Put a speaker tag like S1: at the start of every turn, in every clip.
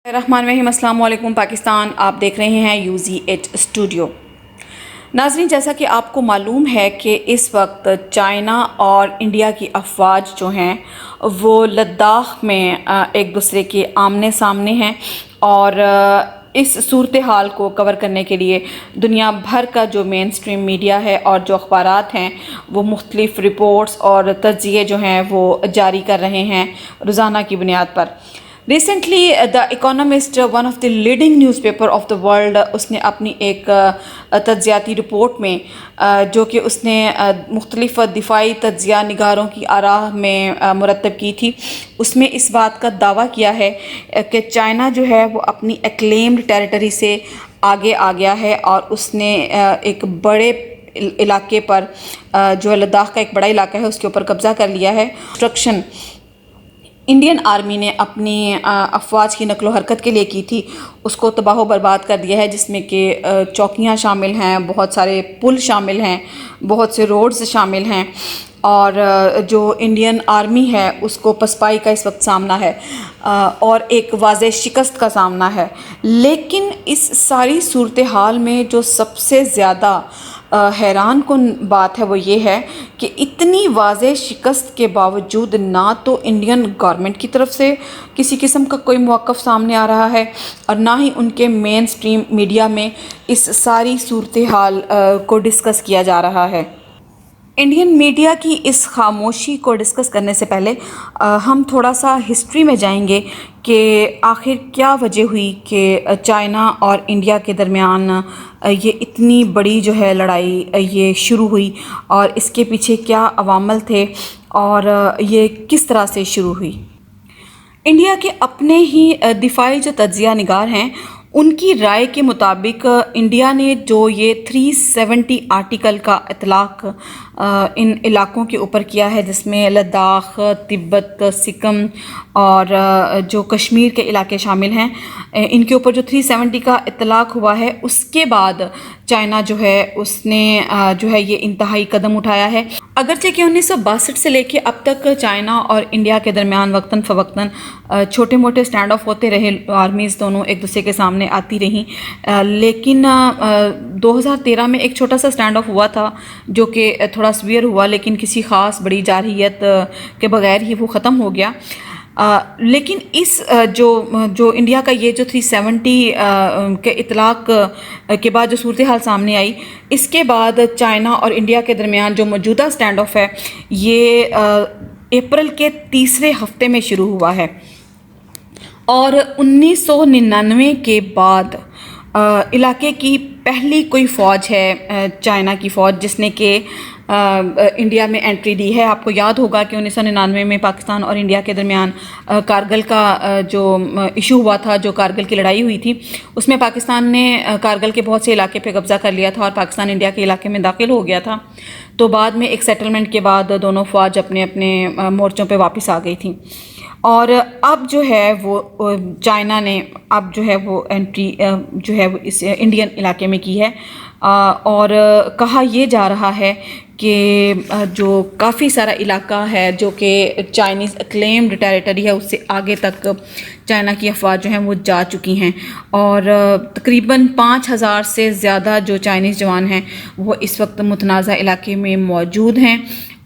S1: الرحمن الرحیم السلام علیکم پاکستان، آپ دیکھ رہے ہیں UZ8 اسٹوڈیو۔ ناظرین، جیسا کہ آپ کو معلوم ہے کہ اس وقت چائنا اور انڈیا کی افواج جو ہیں وہ لداخ میں ایک دوسرے کے آمنے سامنے ہیں، اور اس صورتحال کو کور کرنے کے لیے دنیا بھر کا جو مین اسٹریم میڈیا ہے اور جو اخبارات ہیں وہ مختلف رپورٹس اور تجزیے جو ہیں وہ جاری کر رہے ہیں روزانہ کی بنیاد پر۔ Recently the Economist, one of the leading news paper of the world, اس نے اپنی ایک تجزیاتی رپورٹ میں جو کہ اس نے مختلف دفاعی تجزیہ نگاروں کی آراء میں مرتب کی تھی، اس میں اس بات کا دعویٰ کیا ہے کہ چائنا جو ہے وہ اپنی ایکلیمڈ ٹیریٹری سے آگے آ گیا ہے، اور اس نے ایک بڑے علاقے پر جو لداخ کا ایک بڑا علاقہ ہے اس کے اوپر قبضہ کر لیا ہے۔ کنسٹرکشن انڈین آرمی نے اپنی افواج کی نقل و حرکت کے لیے کی تھی، اس کو تباہ و برباد کر دیا ہے، جس میں کہ چوکیاں شامل ہیں، بہت سارے پل شامل ہیں، بہت سے روڈز شامل ہیں، اور جو انڈین آرمی ہے اس کو پسپائی کا اس وقت سامنا ہے اور ایک واضح شکست کا سامنا ہے۔ لیکن اس ساری صورتحال میں جو سب سے زیادہ حیران کن بات ہے وہ یہ ہے کہ اتنی واضح شکست کے باوجود نہ تو انڈین گورنمنٹ کی طرف سے کسی قسم کا کوئی موقف سامنے آ رہا ہے، اور نہ ہی ان کے مین سٹریم میڈیا میں اس ساری صورتحال کو ڈسکس کیا جا رہا ہے۔ انڈین میڈیا کی اس خاموشی کو ڈسکس کرنے سے پہلے ہم تھوڑا سا ہسٹری میں جائیں گے کہ آخر کیا وجہ ہوئی کہ چائنا اور انڈیا کے درمیان یہ اتنی بڑی جو ہے لڑائی یہ شروع ہوئی، اور اس کے پیچھے کیا عوامل تھے اور یہ کس طرح سے شروع ہوئی۔ انڈیا کے اپنے ہی دفاعی جو تجزیہ نگار ہیں ان کی رائے کے مطابق انڈیا نے جو یہ 370 آرٹیکل کا اطلاق ان علاقوں کے اوپر کیا ہے، جس میں لداخ، تبت، سکم اور جو کشمیر کے علاقے شامل ہیں، ان کے اوپر جو 370 کا اطلاق ہوا ہے، اس کے بعد چائنا جو ہے اس نے جو ہے یہ انتہائی قدم اٹھایا ہے۔ اگرچہ کہ 1962 سے لے کے اب تک چائنا اور انڈیا کے درمیان وقتاً فوقتاً چھوٹے موٹے سٹینڈ آف ہوتے رہے، آرمیز دونوں ایک دوسرے کے سامنے آتی رہیں، لیکن 2013 میں ایک چھوٹا سا سٹینڈ آف ہوا تھا جو کہ تھوڑا سویئر ہوا، لیکن کسی خاص بڑی جارحیت کے بغیر ہی وہ ختم ہو گیا۔ لیکن اس جو انڈیا کا یہ جو 370 کے اطلاق کے بعد جو صورتحال سامنے آئی، اس کے بعد چائنا اور انڈیا کے درمیان جو موجودہ سٹینڈ آف ہے یہ اپریل کے تیسرے ہفتے میں شروع ہوا ہے، اور 1999 کے بعد علاقے کی پہلی کوئی فوج ہے چائنا کی فوج جس نے کہ انڈیا میں انٹری دی ہے۔ آپ کو یاد ہوگا کہ 1999 میں پاکستان اور انڈیا کے درمیان کارگل کا جو ایشو ہوا تھا، جو کارگل کی لڑائی ہوئی تھی، اس میں پاکستان نے کارگل کے بہت سے علاقے پہ قبضہ کر لیا تھا اور پاکستان انڈیا کے علاقے میں داخل ہو گیا تھا۔ تو بعد میں ایک سیٹلمنٹ کے بعد دونوں فوج اپنے اپنے مورچوں پہ واپس آ گئی تھیں، اور اب جو ہے وہ چائنا نے اب جو ہے وہ انٹری جو ہے وہ اس انڈین علاقے میں کی ہے، اور کہا یہ جا رہا ہے کہ جو کافی سارا علاقہ ہے جو کہ چائنیز اکلیمڈ ٹیریٹری ہے، اس سے آگے تک چائنا کی افواج جو ہیں وہ جا چکی ہیں، اور تقریباً 5000 سے زیادہ جو چائنیز جوان ہیں وہ اس وقت متنازع علاقے میں موجود ہیں،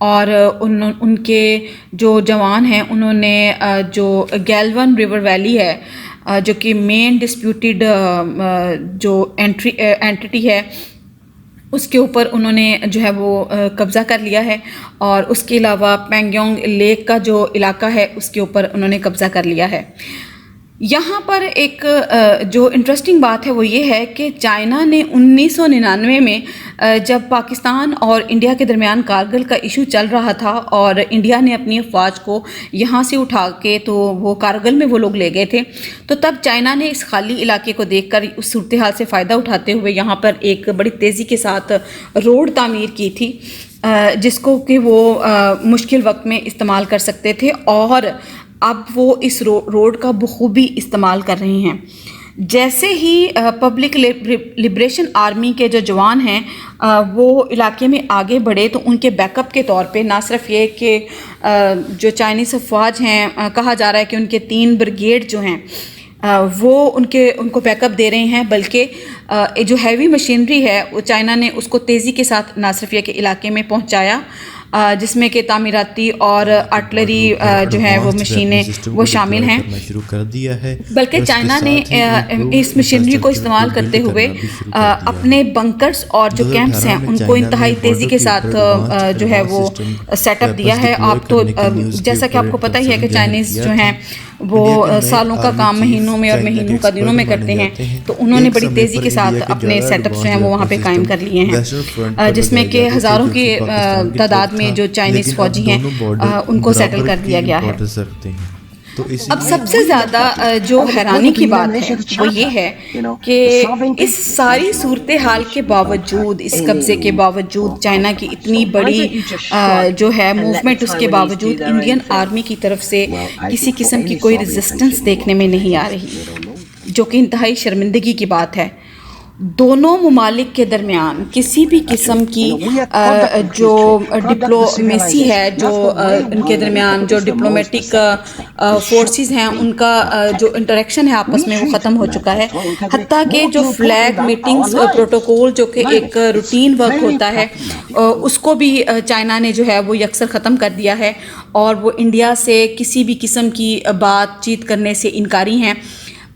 S1: اور ان کے جو جوان ہیں انہوں نے جو گیلون ریور ویلی ہے جو کہ مین ڈسپیوٹیڈ جو اینٹی ہے اس کے اوپر انہوں نے جو ہے وہ قبضہ کر لیا ہے، اور اس کے علاوہ پینگیونگ لیک کا جو علاقہ ہے اس کے اوپر انہوں نے قبضہ کر لیا ہے۔ یہاں پر ایک جو انٹرسٹنگ بات ہے وہ یہ ہے کہ چائنا نے 1999 میں جب پاکستان اور انڈیا کے درمیان کارگل کا ایشو چل رہا تھا اور انڈیا نے اپنی افواج کو یہاں سے اٹھا کے تو وہ کارگل میں وہ لوگ لے گئے تھے، تو تب چائنا نے اس خالی علاقے کو دیکھ کر اس صورتحال سے فائدہ اٹھاتے ہوئے یہاں پر ایک بڑی تیزی کے ساتھ روڈ تعمیر کی تھی، جس کو کہ وہ مشکل وقت میں استعمال کر سکتے تھے، اور اب وہ اس روڈ کا بخوبی استعمال کر رہے ہیں۔ جیسے ہی پبلک لبریشن آرمی کے جو جوان ہیں وہ علاقے میں آگے بڑھے، تو ان کے بیک اپ کے طور پہ نہ صرف یہ کہ جو چائنیز افواج ہیں، کہا جا رہا ہے کہ ان کے 3 بریگیڈ جو ہیں وہ ان کو بیک اپ دے رہے ہیں، بلکہ جو ہیوی مشینری ہے وہ چائنا نے اس کو تیزی کے ساتھ ناصرفیہ کے علاقے میں پہنچایا، جس میں کہ تعمیراتی اور آرٹلری جو ہے وہ مشینیں وہ شامل ہیں۔ بلکہ چائنا نے اس مشینری کو استعمال کرتے ہوئے اپنے بنکرز اور جو کیمپس ہیں ان کو انتہائی تیزی کے ساتھ جو ہے وہ سیٹ اپ دیا ہے۔ آپ تو جیسا کہ آپ کو پتہ ہی ہے کہ چائنیز جو ہیں وہ سالوں کا کام مہینوں میں اور مہینوں کا دنوں میں کرتے ہیں، تو انہوں نے بڑی تیزی کے ساتھ اپنے سیٹ اپس جو ہیں وہ وہاں پہ قائم کر لیے ہیں، جس میں کہ ہزاروں کی تعداد میں جو چائنیز فوجی ہیں ان کو سیٹل کر دیا گیا ہے۔ اب سب سے زیادہ جو حیرانی کی بات ہے وہ یہ ہے کہ اس ساری صورتحال کے باوجود، اس قبضے کے باوجود، چائنا کی اتنی بڑی جو ہے موومنٹ، اس کے باوجود انڈین آرمی کی طرف سے کسی قسم کی کوئی ریزسٹنس دیکھنے میں نہیں آ رہی، جو کہ انتہائی شرمندگی کی بات ہے۔ دونوں ممالک کے درمیان کسی بھی قسم کی جو ڈپلومیسی ہے، جو ان کے درمیان جو ڈپلومیٹک فورسز ہیں ان کا جو انٹریکشن ہے آپس میں وہ ختم ہو چکا ہے، حتیٰ کہ جو فلیگ میٹنگز پروٹوکول جو کہ ایک روٹین ورک ہوتا ہے اس کو بھی چائنا نے جو ہے وہ یکسر ختم کر دیا ہے، اور وہ انڈیا سے کسی بھی قسم کی بات چیت کرنے سے انکاری ہیں،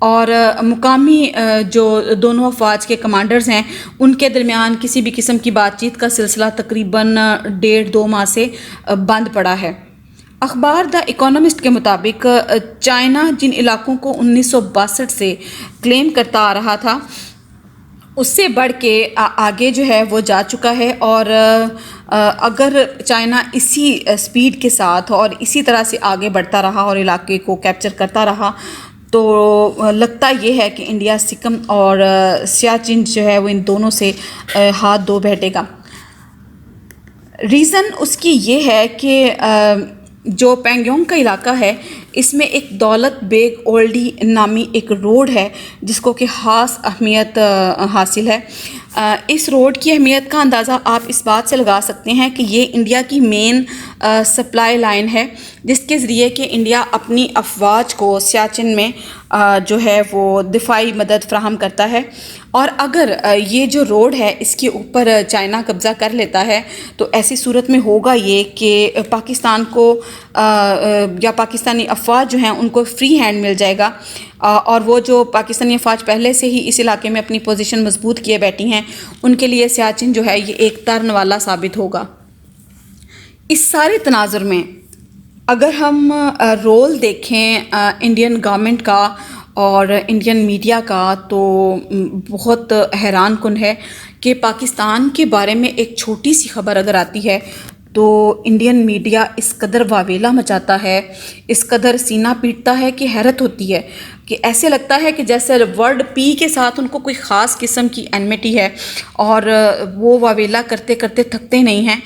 S1: اور مقامی جو دونوں افواج کے کمانڈرز ہیں ان کے درمیان کسی بھی قسم کی بات چیت کا سلسلہ تقریباً 1.5-2 ماہ سے بند پڑا ہے۔ اخبار دا اکانومسٹ کے مطابق چائنا جن علاقوں کو 1962 سے کلیم کرتا آ رہا تھا اس سے بڑھ کے آگے جو ہے وہ جا چکا ہے، اور اگر چائنا اسی سپیڈ کے ساتھ اور اسی طرح سے آگے بڑھتا رہا اور علاقے کو کیپچر کرتا رہا تو لگتا یہ ہے کہ انڈیا سکم اور سیاچن جو ہے وہ ان دونوں سے ہاتھ دھو بیٹھے گا۔ ریزن اس کی یہ ہے کہ جو پینگیونگ کا علاقہ ہے اس میں ایک دولت بیگ اولڈی نامی ایک روڈ ہے جس کو کہ خاص اہمیت حاصل ہے۔ اس روڈ کی اہمیت کا اندازہ آپ اس بات سے لگا سکتے ہیں کہ یہ انڈیا کی مین سپلائی لائن ہے، جس کے ذریعے کہ انڈیا اپنی افواج کو سیاچن میں جو ہے وہ دفاعی مدد فراہم کرتا ہے، اور اگر یہ جو روڈ ہے اس کے اوپر چائنا قبضہ کر لیتا ہے تو ایسی صورت میں ہوگا یہ کہ پاکستان کو یا پاکستانی افواج جو ہیں ان کو فری ہینڈ مل جائے گا، اور وہ جو پاکستانی افواج پہلے سے ہی اس علاقے میں اپنی پوزیشن مضبوط کیے بیٹھی ہیں ان کے لیے سیاچن جو ہے یہ ایک ترن والا ثابت ہوگا۔ اس سارے تناظر میں اگر ہم رول دیکھیں انڈین گورنمنٹ کا اور انڈین میڈیا کا تو بہت حیران کن ہے کہ پاکستان کے بارے میں ایک چھوٹی سی خبر اگر آتی ہے تو انڈین میڈیا اس قدر واویلا مچاتا ہے، اس قدر سینہ پیٹتا ہے کہ حیرت ہوتی ہے، کہ ایسے لگتا ہے کہ جیسے ورڈ پی کے ساتھ ان کو کوئی خاص قسم کی اینمٹی ہے، اور وہ واویلا کرتے کرتے تھکتے نہیں ہیں،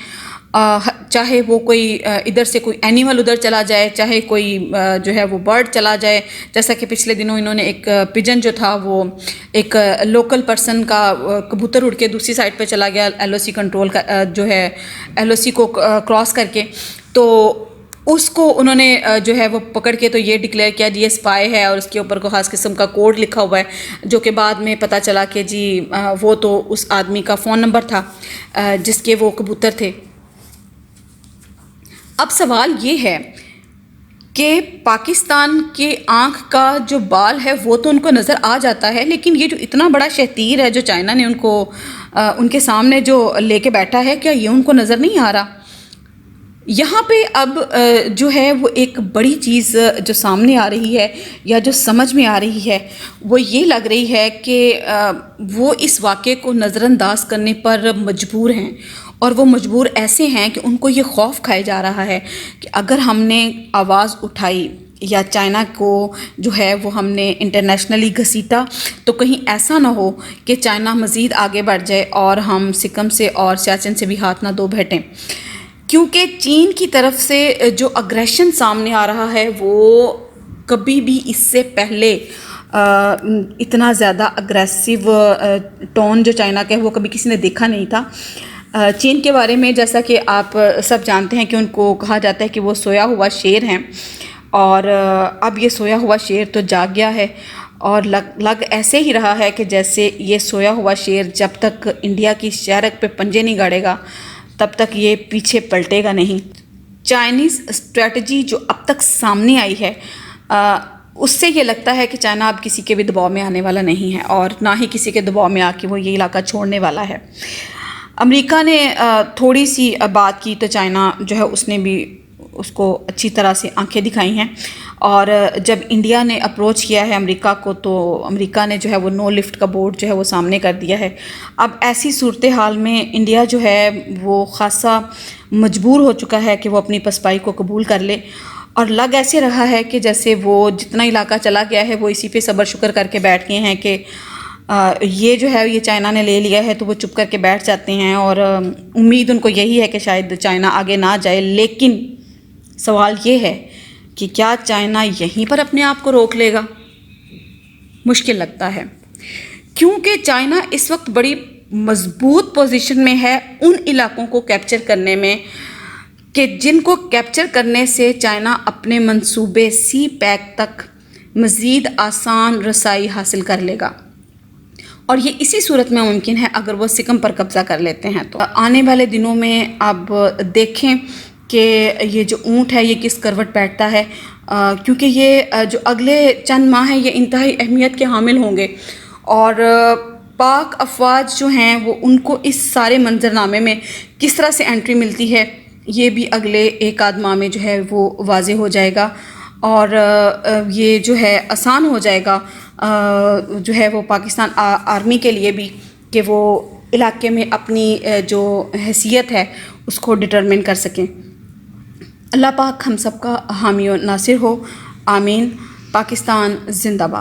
S1: چاہے وہ کوئی ادھر سے کوئی اینیمل ادھر چلا جائے، چاہے کوئی جو ہے وہ برڈ چلا جائے، جیسا کہ پچھلے دنوں انہوں نے ایک پجن جو تھا وہ ایک لوکل پرسن کا کبوتر اڑ کے دوسری سائڈ پہ چلا گیا ایل او سی کنٹرول کا جو ہے ایل او سی کو کراس کر کے، تو اس کو انہوں نے جو ہے وہ پکڑ کے تو یہ ڈکلیئر کیا جی یہ اسپائی ہے، اور اس کے اوپر کو خاص قسم کا کوڈ لکھا ہوا ہے، جو کہ بعد میں پتہ چلا کہ جی وہ تو اس آدمی کا فون نمبر تھا جس کے وہ کبوتر تھے۔ اب سوال یہ ہے کہ پاکستان کے آنکھ کا جو بال ہے وہ تو ان کو نظر آ جاتا ہے، لیکن یہ جو اتنا بڑا شہتیر ہے جو چائنا نے ان کے سامنے جو لے کے بیٹھا ہے، کیا یہ ان کو نظر نہیں آ رہا؟ یہاں پہ اب جو ہے وہ ایک بڑی چیز جو سامنے آ رہی ہے یا جو سمجھ میں آ رہی ہے وہ یہ لگ رہی ہے کہ وہ اس واقعے کو نظر انداز کرنے پر مجبور ہیں، اور وہ مجبور ایسے ہیں کہ ان کو یہ خوف کھائے جا رہا ہے کہ اگر ہم نے آواز اٹھائی یا چائنا کو جو ہے وہ ہم نے انٹرنیشنلی گھسیٹا تو کہیں ایسا نہ ہو کہ چائنا مزید آگے بڑھ جائے اور ہم سکم سے اور سیاچن سے بھی ہاتھ نہ دھو بیٹھیں، کیونکہ چین کی طرف سے جو اگریشن سامنے آ رہا ہے وہ کبھی بھی اس سے پہلے اتنا زیادہ اگریسو ٹون جو چائنا کا ہے وہ کبھی کسی نے دیکھا نہیں تھا۔ چین کے بارے میں جیسا کہ آپ سب جانتے ہیں کہ ان کو کہا جاتا ہے کہ وہ سویا ہوا شیر ہیں، اور اب یہ سویا ہوا شیر تو جاگ گیا ہے، اور لگ ایسے ہی رہا ہے کہ جیسے یہ سویا ہوا شیر جب تک انڈیا کی شہرک پہ پنجے نہیں گاڑے گا تب تک یہ پیچھے پلٹے گا نہیں۔ چائنیز اسٹریٹجی جو اب تک سامنے آئی ہے اس سے یہ لگتا ہے کہ چائنا اب کسی کے بھی دباؤ میں آنے والا نہیں ہے اور نہ ہی کسی کے دباؤ میں آ کے وہ یہ علاقہ چھوڑنے والا ہے۔ امریکہ نے تھوڑی سی بات کی تو چائنا جو ہے اس نے بھی اس کو اچھی طرح سے آنکھیں دکھائی ہیں، اور جب انڈیا نے اپروچ کیا ہے امریکہ کو تو امریکہ نے جو ہے وہ نو لفٹ کا بورڈ جو ہے وہ سامنے کر دیا ہے۔ اب ایسی صورتحال میں انڈیا جو ہے وہ خاصا مجبور ہو چکا ہے کہ وہ اپنی پسپائی کو قبول کر لے، اور لگ ایسے رہا ہے کہ جیسے وہ جتنا علاقہ چلا گیا ہے وہ اسی پہ صبر شکر کر کے بیٹھ گئے ہیں کہ یہ جو ہے یہ چائنا نے لے لیا ہے تو وہ چپ کر کے بیٹھ جاتے ہیں، اور امید ان کو یہی ہے کہ شاید چائنا آگے نہ جائے۔ لیکن سوال یہ ہے کہ کیا چائنا یہیں پر اپنے آپ کو روک لے گا؟ مشکل لگتا ہے، کیونکہ چائنا اس وقت بڑی مضبوط پوزیشن میں ہے ان علاقوں کو کیپچر کرنے میں کہ جن کو کیپچر کرنے سے چائنا اپنے منصوبے سی پیک تک مزید آسان رسائی حاصل کر لے گا، اور یہ اسی صورت میں ممکن ہے اگر وہ سکم پر قبضہ کر لیتے ہیں۔ تو آنے والے دنوں میں اب دیکھیں کہ یہ جو اونٹ ہے یہ کس کروٹ بیٹھتا ہے، کیونکہ یہ جو اگلے چند ماہ ہیں یہ انتہائی اہمیت کے حامل ہوں گے، اور پاک افواج جو ہیں وہ ان کو اس سارے منظرنامے میں کس طرح سے انٹری ملتی ہے یہ بھی اگلے ایک آدھ ماہ میں جو ہے وہ واضح ہو جائے گا، اور یہ جو ہے آسان ہو جائے گا جو ہے وہ پاکستان آرمی کے لیے بھی کہ وہ علاقے میں اپنی جو حیثیت ہے اس کو ڈٹرمن کر سکیں۔ اللہ پاک ہم سب کا حامی و ناصر ہو، آمین۔ پاکستان زندہ باد۔